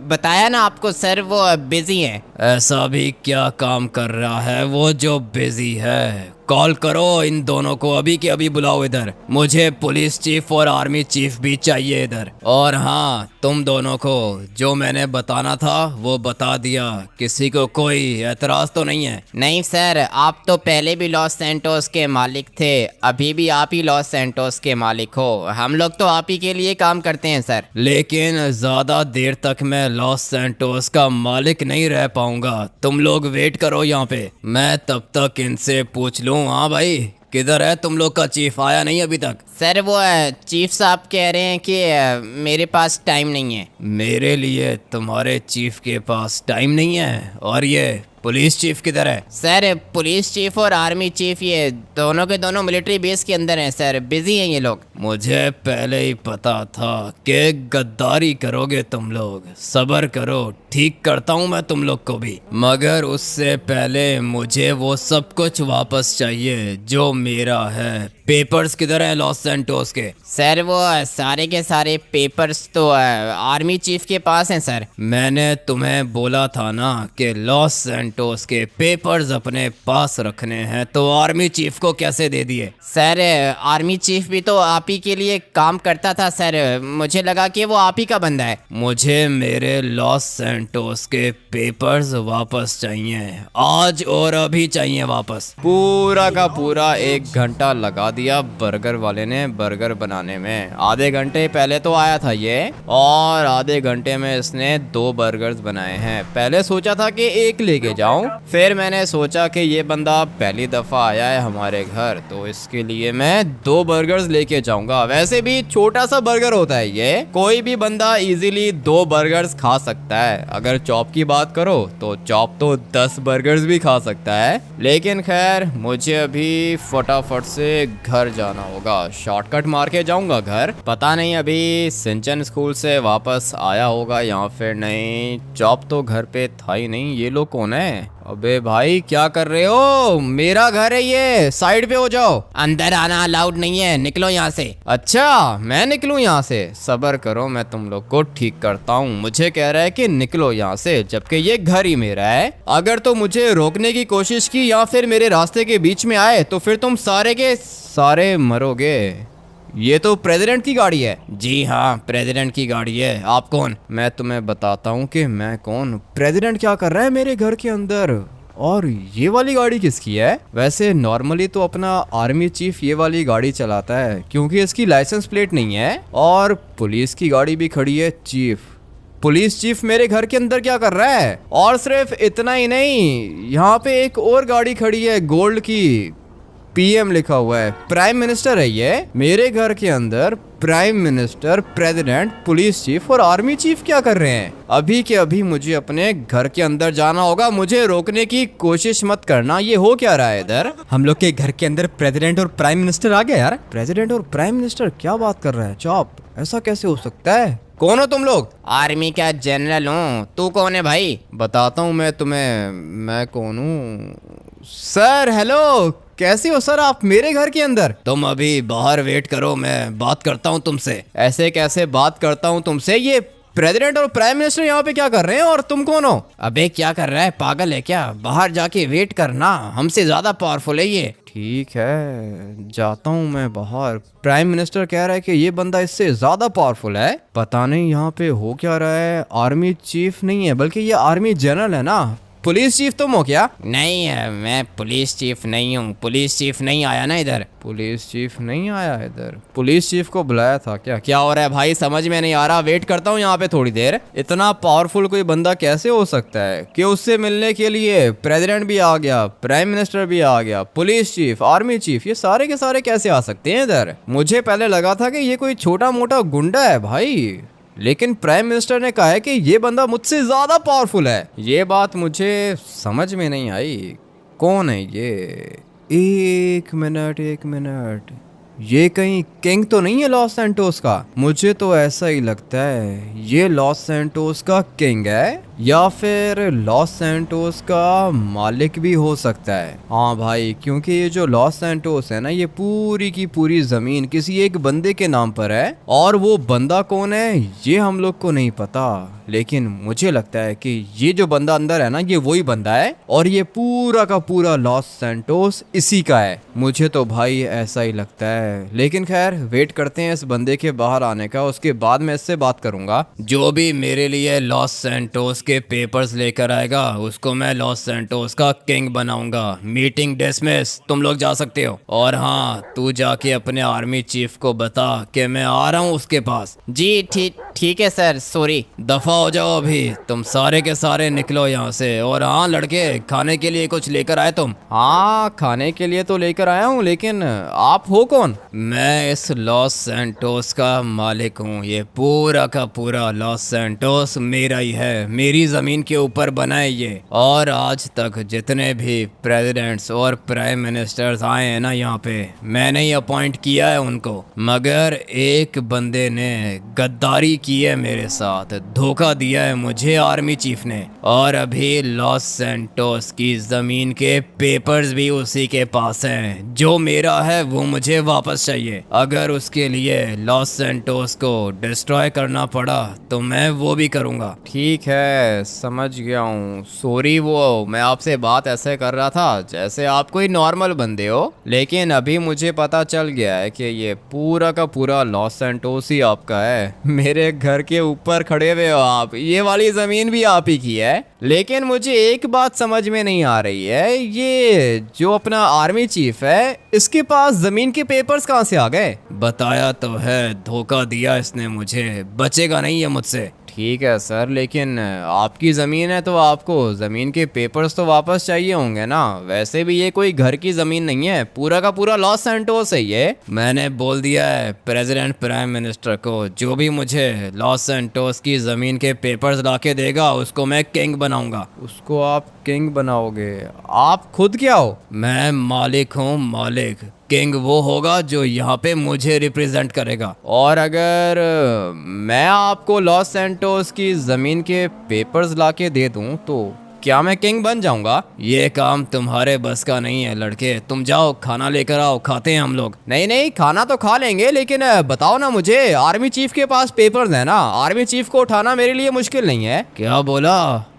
बताया ना आपको सर, वो बिजी हैं। ऐसा भी क्या काम कर रहा है वो जो बिजी है? कॉल करो इन दोनों को, अभी के अभी बुलाओ इधर। मुझे पुलिस चीफ और आर्मी चीफ भी चाहिए इधर। और हाँ, तुम दोनों को जो मैंने बताना था वो बता दिया। किसी को कोई एतराज तो नहीं है? नहीं सर, आप तो पहले भी लॉस सैंटोस के मालिक थे, अभी भी आप ही लॉस सैंटोस के मालिक हो। हम लोग तो आप ही के लिए काम करते हैं सर। लेकिन ज्यादा देर तक मैं लॉस सैंटोस का मालिक नहीं रह पाऊंगा। तुम लोग वेट करो यहाँ पे, मैं तब तक इनसे पूछ लूँ। हाँ भाई, किधर है तुम लोग का चीफ? आया नहीं अभी तक? सर वो चीफ साहब कह रहे हैं कि मेरे पास टाइम नहीं है। मेरे लिए तुम्हारे चीफ के पास टाइम नहीं है? और ये पुलिस चीफ किधर है? सर पुलिस चीफ और आर्मी चीफ ये दोनों के दोनों मिलिट्री बेस के अंदर हैं सर, बिजी हैं ये लोग। मुझे पहले ही पता था कि गद्दारी करोगे तुम लोग। सब्र करो, ठीक करता हूँ मैं तुम लोग को भी, मगर उससे पहले मुझे वो सब कुछ वापस चाहिए जो मेरा है। पेपर्स किधर हैं लॉस सैंटोस के? सर वो सारे के सारे पेपर्स तो आर्मी चीफ के पास हैं सर। मैंने तुम्हें बोला था ना कि लॉस सैंटोस के पेपर्स अपने पास रखने हैं, तो आर्मी चीफ को कैसे दे दिए? सर आर्मी चीफ भी तो आप ही के लिए काम करता था सर, मुझे लगा कि वो आप ही का बंदा है। मुझे मेरे लॉस सैंटोस के पेपर्स वापस चाहिए, आज और अभी चाहिए वापस। पूरा का पूरा 1 घंटा लगा दिया बर्गर वाले ने बर्गर बनाने में। आधे घंटे पहले तो आया था ये, और आधे घंटे में इसने 2 बर्गर्स बनाए हैं। पहले सोचा था कि एक लेके जाऊं, फिर मैंने सोचा कि ये बंदा पहली दफा आया है हमारे घर, तो इसके लिए मैं 2 बर्गर्स लेके जाऊंगा। वैसे भी छोटा सा बर्गर होता है ये, कोई भी बंदा इजीली 2 बर्गर्स खा सकता है। अगर चॉप की बात करो तो चॉप तो 10 बर्गर्स भी खा सकता है। लेकिन खैर, मुझे अभी फटाफट से घर जाना होगा, शॉर्टकट मार के जाऊंगा घर। पता नहीं अभी सिंचन स्कूल से वापस आया होगा या फिर नहीं। चॉप तो घर पे था ही नहीं। ये लोग कौन है? अबे भाई क्या कर रहे हो, मेरा घर है ये, साइड पे हो जाओ। अंदर आना अलाउड नहीं है, निकलो यहाँ से। अच्छा मैं निकलूं यहाँ से, सब्र करो मैं तुम लोग को ठीक करता हूँ। मुझे कह रहा है कि निकलो यहाँ से, जबकि ये घर ही मेरा है। अगर तो मुझे रोकने की कोशिश की या फिर मेरे रास्ते के बीच में आए तो फिर तुम सारे के सारे मरोगे। ये तो प्रेसिडेंट की गाड़ी है। जी हाँ, प्रेसिडेंट की गाड़ी है। आप कौन? मैं तुम्हें बताता हूँ कि मैं कौन। प्रेसिडेंट क्या कर रहा है मेरे घर के अंदर, और ये वाली गाड़ी किसकी है? वैसे नॉर्मली तो अपना आर्मी चीफ ये वाली गाड़ी चलाता है क्योंकि इसकी लाइसेंस प्लेट नहीं है। और पुलिस की गाड़ी भी खड़ी है। चीफ, पुलिस चीफ मेरे घर के अंदर क्या कर रहा है? और सिर्फ इतना ही नहीं, यहाँ पे एक और गाड़ी खड़ी है गोल्ड की, पीएम लिखा हुआ है, प्राइम मिनिस्टर है ये। मेरे घर के अंदर prime minister, president, police chief और आर्मी चीफ क्या कर रहे हैं? अभी के अभी मुझे अपने घर के अंदर जाना होगा। मुझे रोकने की कोशिश मत करना। ये हो क्या रहा है इधर? हम लोग के घर के अंदर प्रेसिडेंट और प्राइम मिनिस्टर आ गए यार। प्रेसिडेंट और प्राइम मिनिस्टर क्या बात कर रहा है? चौप, ऐसा कैसे हो सकता है? कौन हो तुम लोग? आर्मी का जनरल हूँ, तू कौन है भाई? बताता हूँ मैं तुम्हें मैं कौन हूँ। सर हेलो, कैसे हो सर आप मेरे घर के अंदर? तुम अभी बाहर वेट करो, मैं बात करता हूँ तुमसे। ऐसे कैसे बात करता हूँ तुमसे? ये प्रेसिडेंट और प्राइम मिनिस्टर यहाँ पे क्या कर रहे हैं और तुम कौन हो? अबे क्या कर रहा है, पागल है क्या? बाहर जाके वेट करना, हमसे ज्यादा पावरफुल है ये। ठीक है, जाता हूँ मैं बाहर। प्राइम मिनिस्टर कह रहा है कि ये बंदा इससे ज्यादा पावरफुल है। पता नहीं यहाँ पे हो क्या रहा है। आर्मी चीफ नहीं है बल्कि ये आर्मी जनरल है ना। पुलिस चीफ तुम हो क्या? नहीं है, मैं पुलिस चीफ नहीं हूँ। पुलिस चीफ नहीं आया ना इधर। पुलिस चीफ नहीं आया इधर? पुलिस चीफ को बुलाया था क्या? क्या हो रहा है भाई, समझ में नहीं आ रहा। वेट करता हूँ यहाँ पे थोड़ी देर। इतना पावरफुल कोई बंदा कैसे हो सकता है कि उससे मिलने के लिए प्रेसिडेंट भी आ गया, प्राइम मिनिस्टर भी आ गया, पुलिस चीफ, आर्मी चीफ, ये सारे के सारे कैसे आ सकते हैं इधर? मुझे पहले लगा था कि ये कोई छोटा मोटा गुंडा है भाई, लेकिन प्राइम मिनिस्टर ने कहा है कि ये बंदा मुझसे ज्यादा पावरफुल है। ये बात मुझे समझ में नहीं आई। कौन है ये? एक मिनट, ये कहीं किंग तो नहीं है लॉस सैंटोस का? मुझे तो ऐसा ही लगता है ये लॉस सैंटोस का किंग है या फिर लॉस सैंटोस का मालिक भी हो सकता है। हाँ भाई, क्योंकि ये जो लॉस सैंटोस है ना, ये पूरी की पूरी जमीन किसी एक बंदे के नाम पर है। और वो बंदा कौन है ये हम लोग को नहीं पता, लेकिन मुझे लगता है कि ये जो बंदा अंदर है ना, ये वही बंदा है और ये पूरा का पूरा लॉस सैंटोस इसी का है। मुझे तो भाई ऐसा ही लगता है, लेकिन खैर वेट करते हैं इस बंदे के बाहर आने का, उसके बाद मैं इससे बात करूंगा। जो भी मेरे लिए लॉस सैंटोस के पेपर्स लेकर आएगा उसको मैं लॉस सैंटोस का किंग बनाऊंगा। मीटिंग डिसमिस, तुम लोग जा सकते हो। और हाँ, तू जाके अपने आर्मी चीफ को बता कि मैं आ रहा हूँ उसके पास। जी ठीक है सर, सॉरी। दफा हो जाओ अभी, तुम सारे के सारे निकलो यहाँ से। और हाँ लड़के, खाने के लिए कुछ लेकर आए तुम? हाँ, खाने के लिए तो लेकर आया हूँ, लेकिन आप हो कौन? मैं इस लॉस सैंटोस का मालिक हूँ। ये पूरा का पूरा लॉस सैंटोस मेरा ही है, मेरी जमीन के ऊपर बना है ये। और आज तक जितने भी प्रेसिडेंट्स और प्राइम मिनिस्टर्स आए हैं ना यहाँ पे, मैंने ही अपॉइंट किया है उनको। मगर एक बंदे ने गद्दारी की है मेरे साथ, धोखा दिया है मुझे आर्मी चीफ ने। और अभी लॉस सैंटोस की जमीन के पेपर्स भी उसी के पास हैं। जो मेरा है वो मुझे वापस चाहिए। अगर उसके लिए लॉस सैंटोस को डिस्ट्रॉय करना पड़ा तो मैं वो भी करूँगा। ठीक है, समझ गया हूँ। सॉरी, वो मैं आपसे बात ऐसे कर रहा था जैसे आप कोई नॉर्मल बंदे हो, लेकिन अभी मुझे पता चल गया है कि ये पूरा का पूरा लॉस सैंटोस ही आपका है। मेरे घर के ऊपर खड़े हुए हो आप, ये वाली जमीन भी आप ही की है। लेकिन मुझे एक बात समझ में नहीं आ रही है, ये जो अपना आर्मी चीफ है, इसके पास जमीन के पेपर्स कहाँ से आ गए? बताया तो है, धोखा दिया इसने मुझे, बचेगा नहीं है मुझसे। ठीक है सर, लेकिन आपकी ज़मीन है तो आपको ज़मीन के पेपर्स तो वापस चाहिए होंगे ना। वैसे भी ये कोई घर की ज़मीन नहीं है, पूरा का पूरा लॉस सैंटोस है ये। मैंने बोल दिया है प्रेसिडेंट प्राइम मिनिस्टर को, जो भी मुझे लॉस सैंटोस की ज़मीन के पेपर्स लाके देगा उसको मैं किंग बनाऊंगा। उसको आप किंग बनाओगे? आप खुद क्या हो? मैं मालिक हूँ, मालिक। किंग वो होगा जो यहाँ पे मुझे रिप्रेजेंट करेगा। और अगर मैं आपको लॉस सैंटोस की ज़मीन के पेपर्स लाके दे दूँ तो क्या मैं किंग बन जाऊंगा? ये काम तुम्हारे बस का नहीं है लड़के, तुम जाओ खाना लेकर आओ, खाते हैं हम लोग। नहीं नहीं, खाना तो खा लेंगे, लेकिन बताओ ना मुझे, आर्मी चीफ के पास पेपर्स है ना, आर्मी चीफ को उठाना मेरे लिए मुश्किल नहीं है। क्या बोला?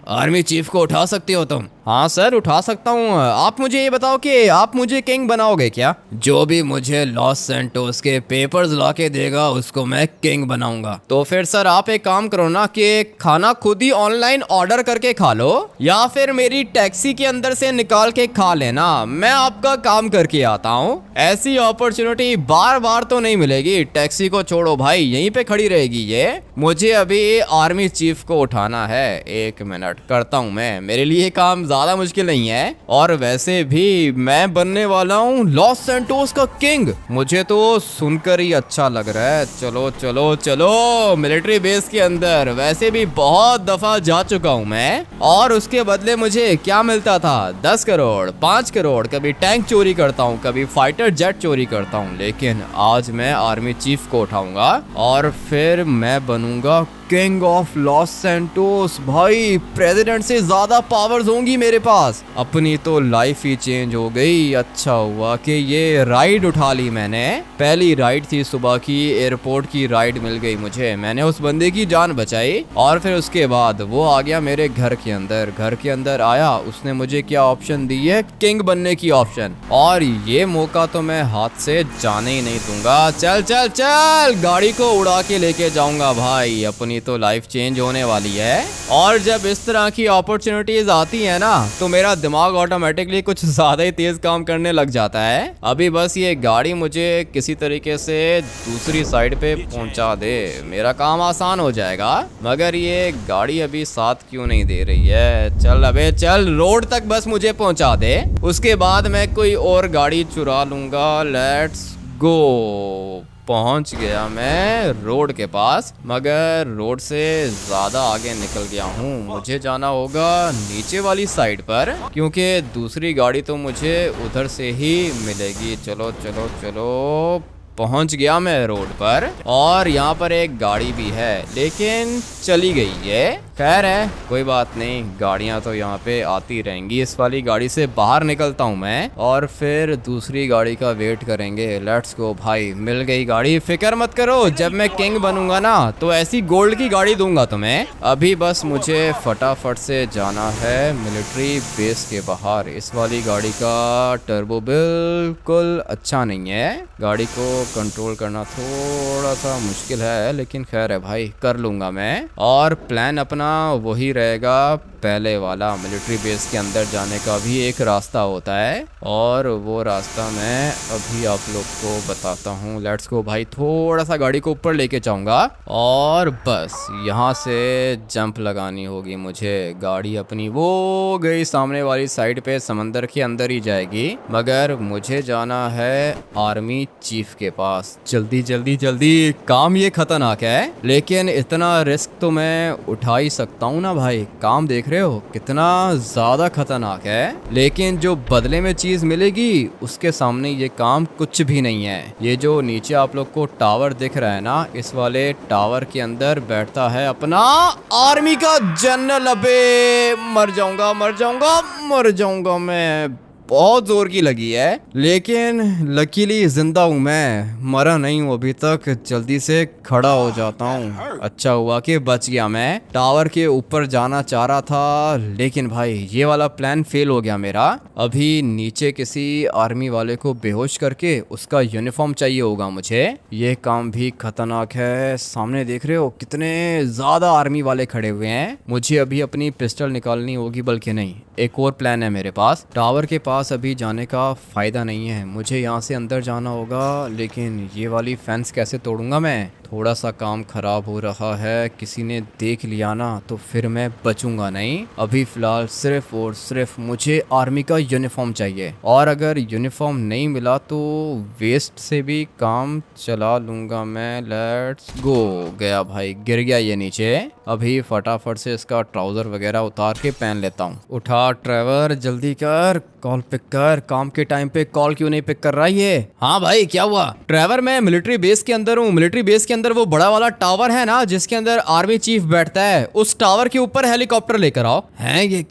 आर्मी चीफ को उठा सकती हो तुम? हाँ सर, उठा सकता हूँ। आप मुझे ये बताओ कि आप मुझे किंग बनाओगे क्या? जो भी मुझे लॉस सैंटोस के पेपर्स ला के देगा उसको मैं किंग बनाऊंगा। तो फिर सर आप एक काम करो ना कि खाना खुद ही ऑनलाइन ऑर्डर करके खा लो, या फिर मेरी टैक्सी के अंदर से निकाल के खा लेना, मैं आपका काम करके आता हूँ। ऐसी अपॉर्चुनिटी बार बार तो नहीं मिलेगी। टैक्सी को छोड़ो भाई, यहीं पे खड़ी रहेगी ये। मुझे अभी आर्मी चीफ को उठाना है, 1 मिनट करता हूँ मैं, मेरे लिए काम ज्यादा मुश्किल नहीं है। और वैसे भी मैं बनने वाला हूँ लॉस सैंटोस का किंग, मुझे तो सुनकर ही अच्छा लग रहा है। चलो चलो चलो मिलिट्री बेस के अंदर, वैसे भी बहुत दफा जा चुका हूँ मैं, और उसके बदले मुझे क्या मिलता था? 10 करोड़, 5 करोड़, कभी टैंक चोरी करता हूँ, कभी फाइटर जेट चोरी करता हूँ, लेकिन आज मैं आर्मी चीफ को उठाऊंगा और फिर मैं बनूंगा किंग ऑफ लॉस सैंटोस। भाई प्रेसिडेंट से ज्यादा पावर्स होंगी मेरे पास। अपनी तो लाइफ ही चेंज हो गई। अच्छा हुआ कि ये राइड उठा ली मैंने, पहली राइड थी सुबह की, एयरपोर्ट की राइड मिल गई मुझे, मैंने उस बंदे की जान बचाई। और फिर उसके बाद वो आ गया मेरे घर के अंदर, घर के अंदर आया, उसने मुझे क्या ऑप्शन दी है? किंग बनने की ऑप्शन। और ये मौका तो मैं हाथ से जाने ही नहीं दूंगा। चल चल चल, गाड़ी को उड़ा के लेके जाऊंगा भाई, अपनी तो लाइफ चेंज होने वाली है। और जब इस तरह की अपॉर्चुनिटीज आती है ना, तो मेरा दिमाग ऑटोमेटिकली कुछ ज्यादा ही तेज काम करने लग जाता है। अभी बस ये गाड़ी मुझे किसी तरीके से दूसरी साइड पे पहुंचा दे, मेरा काम आसान हो जाएगा। मगर ये गाड़ी अभी साथ क्यों नहीं दे रही है? चल अबे चल, रोड तक बस मुझे पहुंचा दे, उसके बाद मैं कोई और गाड़ी चुरा लूंगा। Let's go. पहुंच गया मैं रोड के पास, मगर रोड से ज्यादा आगे निकल गया हूँ। मुझे जाना होगा नीचे वाली साइड पर, क्योंकि दूसरी गाड़ी तो मुझे उधर से ही मिलेगी। चलो चलो चलो, पहुंच गया मैं रोड पर, और यहाँ पर एक गाड़ी भी है, लेकिन चली गई है। खैर है, कोई बात नहीं, गाड़ियाँ तो यहाँ पे आती रहेंगी। इस वाली गाड़ी से बाहर निकलता हूँ मैं, और फिर दूसरी गाड़ी का वेट करेंगे। लेट्स गो भाई, मिल गई गाड़ी। फिक्र मत करो, जब मैं किंग बनूंगा ना तो ऐसी गोल्ड की गाड़ी दूंगा तुम्हें। अभी बस मुझे फटाफट से जाना है मिलिट्री बेस के बाहर। इस वाली गाड़ी का टर्बो बिल्कुल अच्छा नहीं है, गाड़ी को कंट्रोल करना थोड़ा सा मुश्किल है, लेकिन खैर है भाई, कर लूंगा मैं। और प्लान अपना वही रहेगा पहले वाला, मिलिट्री बेस के अंदर जाने का भी एक रास्ता होता है, और वो रास्ता मैं अभी आप लोग को बताता हूँ। लेट्स गो भाई, थोड़ा सा गाड़ी को ऊपर लेके जाऊंगा, और बस यहाँ से जंप लगानी होगी मुझे। गाड़ी अपनी वो गई सामने वाली साइड पे, समंदर के अंदर ही जाएगी, मगर मुझे जाना है आर्मी चीफ के पास। जल्दी जल्दी जल्दी, काम ये खतरनाक है, लेकिन इतना रिस्क तो मैं उठा ही सकता हूँ ना भाई। काम देख रहे हो कितना ज्यादा खतरनाक है, लेकिन जो बदले में चीज मिलेगी उसके सामने ये काम कुछ भी नहीं है। ये जो नीचे आप लोग को टावर दिख रहा है ना, इस वाले टावर के अंदर बैठता है अपना आर्मी का जनरल। अबे मर जाऊंगा मर जाऊंगा मर जाऊंगा मैं, बहुत जोर की लगी है, लेकिन लकीली जिंदा हूँ मैं, मरा नहीं हूँ अभी तक। जल्दी से खड़ा हो जाता हूँ। अच्छा हुआ कि बच गया मैं। टावर के ऊपर जाना चाह रहा था, लेकिन भाई ये वाला प्लान फेल हो गया मेरा। अभी नीचे किसी आर्मी वाले को बेहोश करके उसका यूनिफॉर्म चाहिए होगा मुझे। ये काम भी खतरनाक है। सामने देख रहे हो कितने ज्यादा आर्मी वाले खड़े हुए हैं। मुझे अभी अपनी पिस्टल निकालनी होगी, बल्कि नहीं, एक और प्लान है मेरे पास। टावर के पास अभी जाने का फायदा नहीं है, मुझे यहाँ से अंदर जाना होगा, लेकिन ये वाली फेंस कैसे तोड़ूंगा मैं? थोड़ा सा काम खराब हो रहा है, किसी ने देख लिया ना तो फिर मैं बचूंगा नहीं। अभी फिलहाल सिर्फ और सिर्फ मुझे आर्मी का यूनिफॉर्म चाहिए, और अगर यूनिफॉर्म नहीं मिला तो वेस्ट से भी काम चला लूंगा मैं। Let's go. गया भाई, गिर गया ये नीचे। अभी फटाफट से इसका ट्राउजर वगैरह उतार के पहन लेता हूँ। उठा ट्रेवर, जल्दी कर, कॉल पिक कर। काम के टाइम पे कॉल क्यों नहीं पिक कर रहा है ये? हाँ भाई, क्या हुआ? ट्रेवर, मैं मिलिट्री बेस के अंदर हूँ। मिलिट्री बेस के अंदर वो बड़ा वाला टावर है ना, जिसके अंदर आर्मी चीफ बैठता है, उस टावर के ऊपर हेलीकॉप्टर लेकर आओ। हैं ये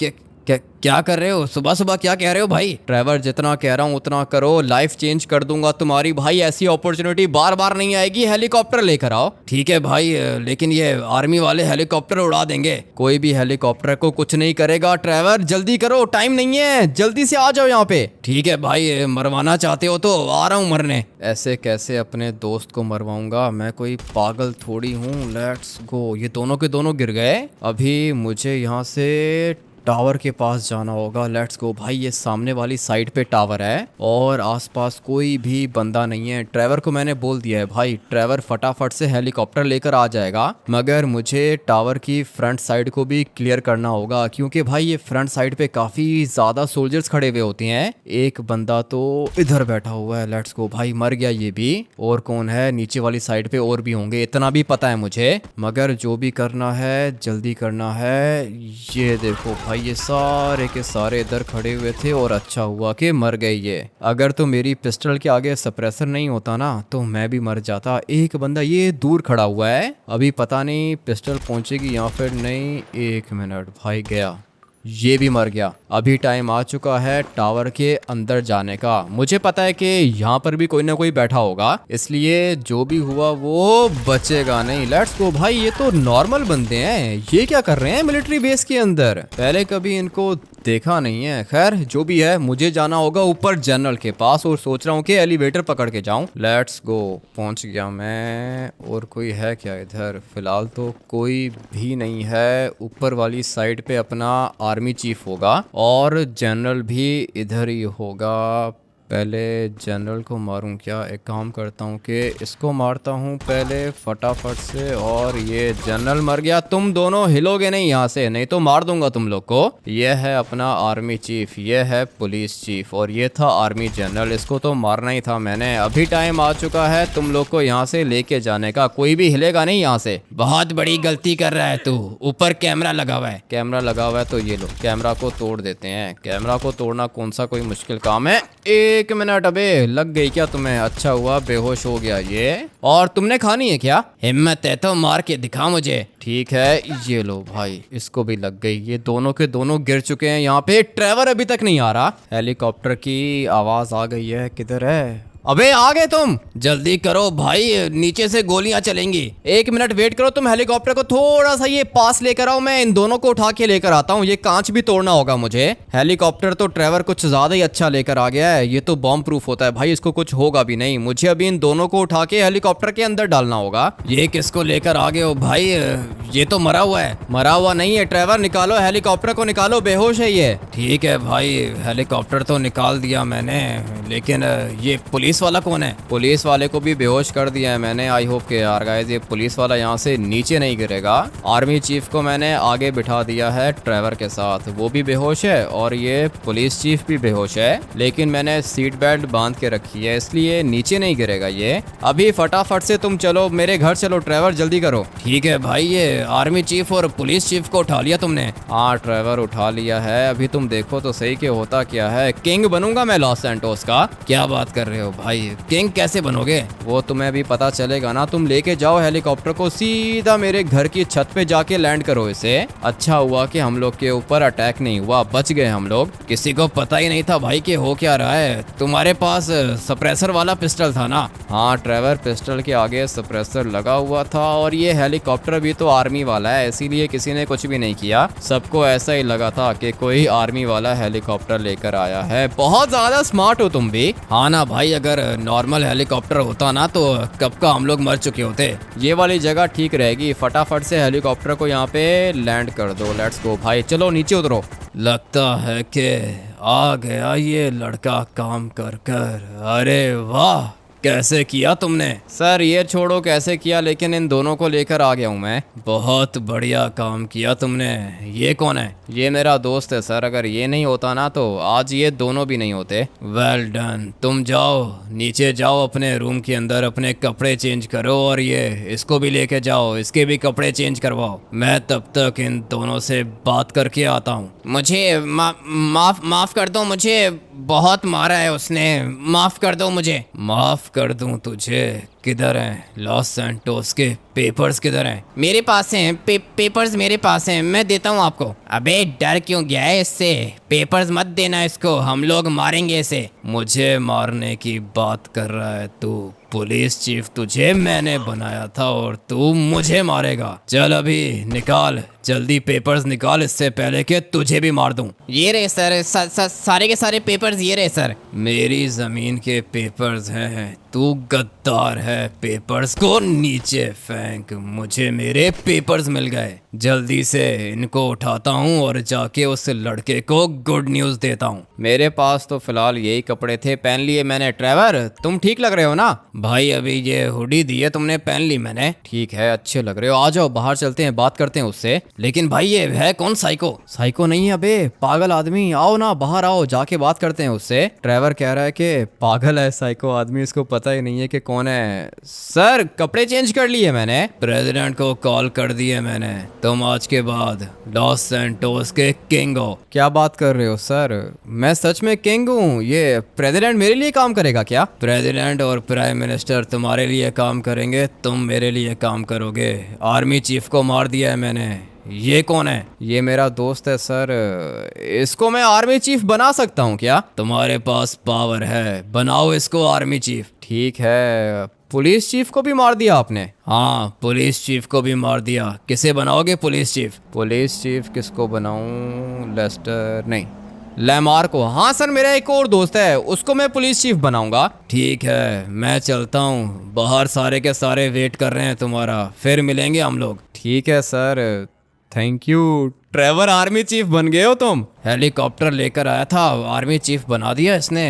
क्या कर रहे हो? सुबह सुबह क्या कह रहे हो भाई? ट्रेवर, जितना कह रहा हूँ उतना करो, लाइफ चेंज कर दूंगा तुम्हारी भाई। ऐसी अपॉर्चुनिटी बार बार नहीं आएगी, हेलीकॉप्टर लेकर आओ। ठीक है भाई, लेकिन ये आर्मी वाले हेलीकॉप्टर उड़ा देंगे। कोई भी हेलीकॉप्टर को कुछ नहीं करेगा। ट्रेवर जल्दी करो, टाइम नहीं है, जल्दी से आ जाओ यहाँ पे। ठीक है भाई, मरवाना चाहते हो तो आ रहा हूँ मरने। ऐसे कैसे अपने दोस्त को मरवाऊंगा, मैं कोई पागल थोड़ी हूँ। Let's go. ये दोनों के दोनों गिर गए। अभी मुझे यहाँ से टावर के पास जाना होगा। लेट्स गो भाई, ये सामने वाली साइड पे टावर है और आसपास कोई भी बंदा नहीं है। ट्रेवर को मैंने बोल दिया है भाई, ट्रेवर फटाफट से हेलीकॉप्टर लेकर आ जाएगा, मगर मुझे टावर की फ्रंट साइड को भी क्लियर करना होगा, क्योंकि भाई ये फ्रंट साइड पे काफी ज्यादा सोल्जर्स खड़े हुए होते हैं। एक बंदा तो इधर बैठा हुआ है। लेट्स गो भाई, मर गया ये भी। और कौन है नीचे वाली साइड पे? और भी होंगे, इतना भी पता है मुझे, मगर जो भी करना है जल्दी करना है। ये देखो भाई, ये सारे के सारे इधर खड़े हुए थे और अच्छा हुआ कि मर गए ये। अगर तो मेरी पिस्टल के आगे सप्रेसर नहीं होता ना तो मैं भी मर जाता। एक बंदा ये दूर खड़ा हुआ है, अभी पता नहीं पिस्टल पहुंचेगी या फिर नहीं। 1 मिनट भाई, गया, ये भी मर गया। अभी टाइम आ चुका है टावर के अंदर जाने का। मुझे पता है कि यहाँ पर भी कोई ना कोई बैठा होगा, इसलिए जो भी हुआ वो बचेगा नहीं। लेट्स गो भाई, ये तो नॉर्मल बंदे हैं, ये क्या कर रहे हैं मिलिट्री बेस के अंदर? पहले कभी इनको देखा नहीं है। खैर जो भी है, मुझे जाना होगा ऊपर जनरल के पास और सोच रहा हूँ कि एलिवेटर पकड़ के जाऊं। लेट्स गो, पहुंच गया मैं। और कोई है क्या इधर? फिलहाल तो कोई भी नहीं है। ऊपर वाली साइड पे अपना आर्मी चीफ होगा और जनरल भी इधर ही होगा। पहले जनरल को मारूं क्या? एक काम करता हूं कि इसको मारता हूं पहले फटाफट से। और ये जनरल मर गया। तुम दोनों हिलोगे नहीं यहाँ से, नहीं तो मार दूंगा तुम लोग को। ये है अपना आर्मी चीफ, ये है पुलिस चीफ और ये था आर्मी जनरल। इसको तो मारना ही था मैंने। अभी टाइम आ चुका है तुम लोग को यहाँ से लेके जाने का। कोई भी हिलेगा नहीं यहाँ से। बहुत बड़ी गलती कर रहा है तू। ऊपर कैमरा लगा हुआ है। कैमरा लगा हुआ है तो ये लो, कैमरा को तोड़ देते हैं। कैमरा को तोड़ना कौन सा कोई मुश्किल काम है। 1 मिनट, अबे लग गई क्या तुम्हें? अच्छा हुआ बेहोश हो गया ये। और तुमने खानी है क्या? हिम्मत है तो मार के दिखा मुझे। ठीक है, ये लो भाई, इसको भी लग गई। ये दोनों के दोनों गिर चुके हैं यहाँ पे। ट्रेवर अभी तक नहीं आ रहा। हेलीकॉप्टर की आवाज आ गई है, किधर है? अबे आ गए तुम? जल्दी करो भाई, नीचे से गोलियां चलेंगी। 1 मिनट वेट करो, तुम हेलीकॉप्टर को थोड़ा सा ये पास लेकर आओ, मैं इन दोनों को उठा के लेकर आता हूँ। ये कांच भी तोड़ना होगा मुझे। हेलीकॉप्टर तो ट्रेवर कुछ ज्यादा ही अच्छा लेकर आ गया है। ये तो बॉम्ब प्रूफ होता है भाई, इसको कुछ होगा भी नहीं। मुझे अभी इन दोनों को उठा के हेलीकॉप्टर के अंदर डालना होगा। ये किसको लेकर आ गए हो भाई? ये तो मरा हुआ है। मरा हुआ नहीं है ट्रेवर, निकालो हेलीकॉप्टर को, निकालो, बेहोश है ये। ठीक है भाई, हेलीकॉप्टर तो निकाल दिया मैंने, लेकिन ये पुलिस वाला कौन है? पुलिस वाले को भी बेहोश कर दिया है मैंने। आई होप के यार गाइस ये पुलिस वाला यहाँ से नीचे नहीं गिरेगा। आर्मी चीफ को मैंने आगे बिठा दिया है ट्रेवर के साथ, वो भी बेहोश है और ये पुलिस चीफ भी बेहोश है, लेकिन मैंने सीट बेल्ट बांध के रखी है इसलिए नीचे नहीं गिरेगा ये। अभी फटाफट से तुम चलो मेरे घर चलो ट्रेवर, जल्दी करो। ठीक है भाई, ये आर्मी चीफ और पुलिस चीफ को उठा लिया तुमने? हाँ ट्रेवर उठा लिया है। अभी तुम देखो तो सही कि होता क्या है। किंग बनूंगा मैं लॉस सैंटोस का। क्या बात कर रहे हो भाई? किंग कैसे बनोगे? वो तुम्हें भी पता चलेगा ना। तुम लेके जाओ हेलीकॉप्टर को, सीधा मेरे घर की छत पे जाके लैंड करो इसे। अच्छा हुआ कि हम लोग के ऊपर अटैक नहीं हुआ, बच गए हम लोग। किसी को पता ही नहीं था भाई कि हो क्या रहा है। तुम्हारे पास सप्रेसर वाला पिस्टल था ना? हाँ ट्रेवर, पिस्टल के आगे सप्रेसर लगा हुआ था और ये हेलीकॉप्टर भी तो आर्मी वाला है, इसीलिए किसी ने कुछ भी नहीं किया। सबको ऐसा ही लगा था कि कोई आर्मी वाला हेलीकॉप्टर लेकर आया है। बहुत ज्यादा स्मार्ट हो तुम भी। हाँ ना भाई, अगर नॉर्मल हेलीकॉप्टर होता ना तो कब का हम लोग मर चुके होते। ये वाली जगह ठीक रहेगी। फटाफट से हेलीकॉप्टर को यहाँ पे लैंड कर दो। लेट्स गो भाई, चलो नीचे उतरो। लगता है कि आ गया ये लड़का काम कर कर। अरे वाह, कैसे किया तुमने? सर ये छोड़ो कैसे किया, लेकिन इन दोनों को लेकर आ गया हूँ मैं। बहुत बढ़िया काम किया तुमने। ये कौन है? ये मेरा दोस्त है सर। अगर ये नहीं होता ना तो आज ये दोनों भी नहीं होते। Well done. तुम जाओ नीचे जाओ, अपने रूम के अंदर अपने कपड़े चेंज करो और ये इसको भी लेके जाओ, इसके भी कपड़े चेंज करवाओ। मैं तब तक इन दोनों से बात करके आता हूँ। मुझे माफ कर दो, मुझे बहुत मारा है उसने, माफ कर दो मुझे। माफ कर दूं तुझे। किधर हैं लॉस सैंटोस के पेपर्स, किधर हैं? मेरे पास हैं पेपर्स मेरे पास हैं, मैं देता हूँ आपको। अबे डर क्यों गया है इससे? पेपर्स मत देना इसको, हम लोग मारेंगे इसे। मुझे मारने की बात कर रहा है तू? पुलिस चीफ तुझे मैंने बनाया था और तू मुझे मारेगा? चल अभी निकाल, जल्दी पेपर्स निकाल, इससे पहले कि तुझे भी मार दूं। ये रहे सर, सारे के सारे पेपर्स ये रहे सर। मेरी जमीन के पेपर्स हैं, तू गद्दार है। पेपर्स को नीचे फेंक, मुझे मेरे पेपर्स मिल गए। जल्दी से इनको उठाता हूँ और जाके उस लड़के को गुड न्यूज़ देता हूँ। मेरे पास तो फिलहाल यही कपड़े थे, पहन लिए मैंने। ट्रेवर, तुम ठीक लग रहे हो ना? भाई अभी ये हुडी दी है तुमने, पहन ली मैंने। ठीक है, अच्छे लग रहे हो। आ जाओ बाहर चलते हैं, बात करते हैं उससे। लेकिन भाई ये है कौन साइको? साइको नहीं है अबे, पागल आदमी। आओ ना बाहर आओ, जाके बात करते हैं उससे। ट्रेवर कह रहा है कि पागल है साइको आदमी, इसको पता ही नहीं है कि कौन है। सर कपड़े चेंज कर लिए मैंने। प्रेसिडेंट को कॉल कर दिए मैंने, तुम आज के बाद लॉस सैंटोस के किंग हो। क्या बात कर रहे हो सर? मैं सच में किंग हूँ? ये प्रेसिडेंट मेरे लिए काम करेगा क्या? प्रेसिडेंट और प्राइम मिनिस्टर तुम्हारे लिए काम करेंगे, तुम मेरे लिए काम करोगे। आर्मी चीफ को मार दिया है मैंने। ये कौन है? ये मेरा दोस्त है सर। इसको मैं आर्मी चीफ बना सकता हूँ क्या? तुम्हारे पास पावर है, बनाओ इसको आर्मी चीफ। ठीक है। पुलिस चीफ को भी मार दिया आपने? हाँ, पुलिस चीफ को भी मार दिया। किसे बनाओगे पुलिस चीफ? पुलिस चीफ किसको बनाऊं? लेस्टर नहीं, लैमार को। हाँ सर, मेरा एक और दोस्त है, उसको मैं पुलिस चीफ बनाऊंगा। ठीक है, मैं चलता हूँ। बाहर सारे के सारे वेट कर रहे हैं तुम्हारा, फिर मिलेंगे हम लोग। ठीक है sir, thank you. Trevor, army chief बन गए हो तुम? हेलीकॉप्टर लेकर आया था, आर्मी चीफ बना दिया इसने।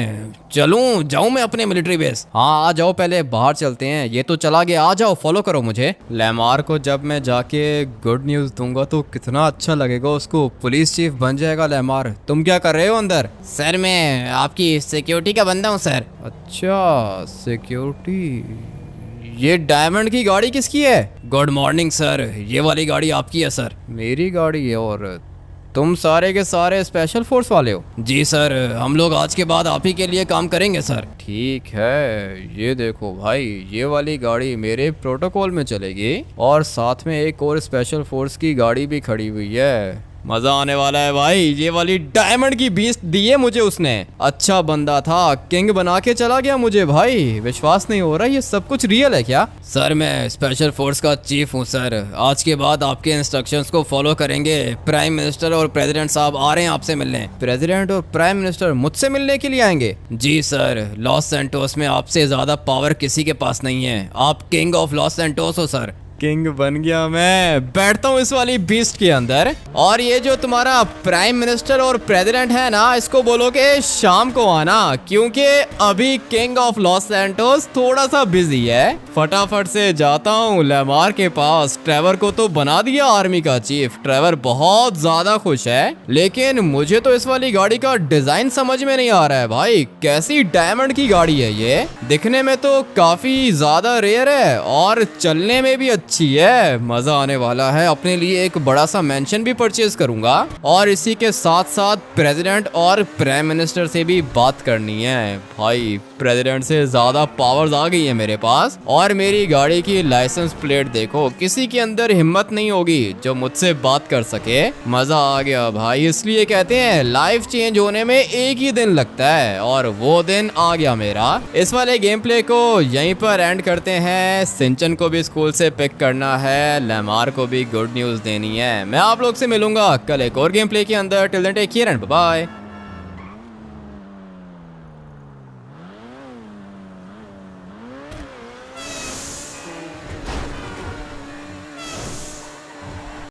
चलूं जाऊं मैं अपने मिलिट्री बेस? हाँ आ जाओ, पहले बाहर चलते हैं। ये तो चला गया, आ जाओ फॉलो करो मुझे। लैमार को जब मैं जाके गुड न्यूज़ दूंगा तो कितना अच्छा लगेगा उसको। पुलिस चीफ बन जाएगा लैमार। तुम क्या कर रहे हो अंदर? सर मैं आपकी सिक्योरिटी का बंदा हूँ सर। अच्छा, सिक्योरिटी। ये डायमंड की गाड़ी किसकी है? गुड मॉर्निंग सर, ये वाली गाड़ी आपकी है सर। मेरी गाड़ी है? और तुम सारे के सारे स्पेशल फोर्स वाले हो? जी सर, हम लोग आज के बाद आप ही के लिए काम करेंगे सर। ठीक है, ये देखो भाई, ये वाली गाड़ी मेरे प्रोटोकॉल में चलेगी और साथ में एक और स्पेशल फोर्स की गाड़ी भी खड़ी हुई है। मजा आने वाला है भाई। ये वाली डायमंड की बीस्ट दी है मुझे उसने। अच्छा बंदा था, किंग बना के चला गया मुझे। भाई विश्वास नहीं हो रहा, ये सब कुछ रियल है क्या? सर मैं स्पेशल फोर्स का चीफ हूँ सर। आज के बाद आपके इंस्ट्रक्शंस को फॉलो करेंगे। प्राइम मिनिस्टर और प्रेसिडेंट साहब आ रहे हैं आपसे मिलने। प्रेसिडेंट और प्राइम मिनिस्टर मुझसे मिलने के लिए आएंगे? जी सर, लॉस सैंटोस में आपसे ज्यादा पावर किसी के पास नहीं है। आप किंग ऑफ लॉस सैंटोस हो सर। किंग बन गया मैं। बैठता हूँ इस वाली बीस्ट के अंदर। और ये जो तुम्हारा प्राइम मिनिस्टर और प्रेसिडेंट है ना, इसको बोलो कि शाम को आना, क्योंकि अभी किंग ऑफ लॉस सैंटोस थोड़ा सा बिजी है। फटाफट से जाता हूँ लैमार के पास। ट्रेवर को तो बना दिया आर्मी का चीफ। ट्रेवर बहुत ज्यादा खुश है, लेकिन मुझे तो इस वाली गाड़ी का डिजाइन समझ में नहीं आ रहा है भाई। कैसी डायमंड की गाड़ी है ये? दिखने में तो काफी ज्यादा रेयर है और चलने में भी अच्छी है। मजा आने वाला है। अपने लिए एक बड़ा सा मेंशन भी परचेज करूंगा और इसी के साथ साथ प्रेसिडेंट और प्राइम मिनिस्टर से भी बात करनी है। भाई प्रेसिडेंट से ज्यादा पावर्स आ गई है मेरे पास। और मेरी गाड़ी की लाइसेंस प्लेट देखो, किसी के अंदर हिम्मत नहीं होगी जो मुझसे बात कर सके। मजा आ गया भाई। इसलिए कहते हैं लाइफ चेंज होने में एक ही दिन लगता है और वो दिन आ गया मेरा। इस वाले गेम प्ले को यहीं पर एंड करते हैं। सिंचन को भी स्कूल से पिक करना है, लैमार को भी गुड न्यूज देनी है। मैं आप लोग से मिलूंगा कल एक और गेम प्ले के अंदर। Till then take care and bye bye.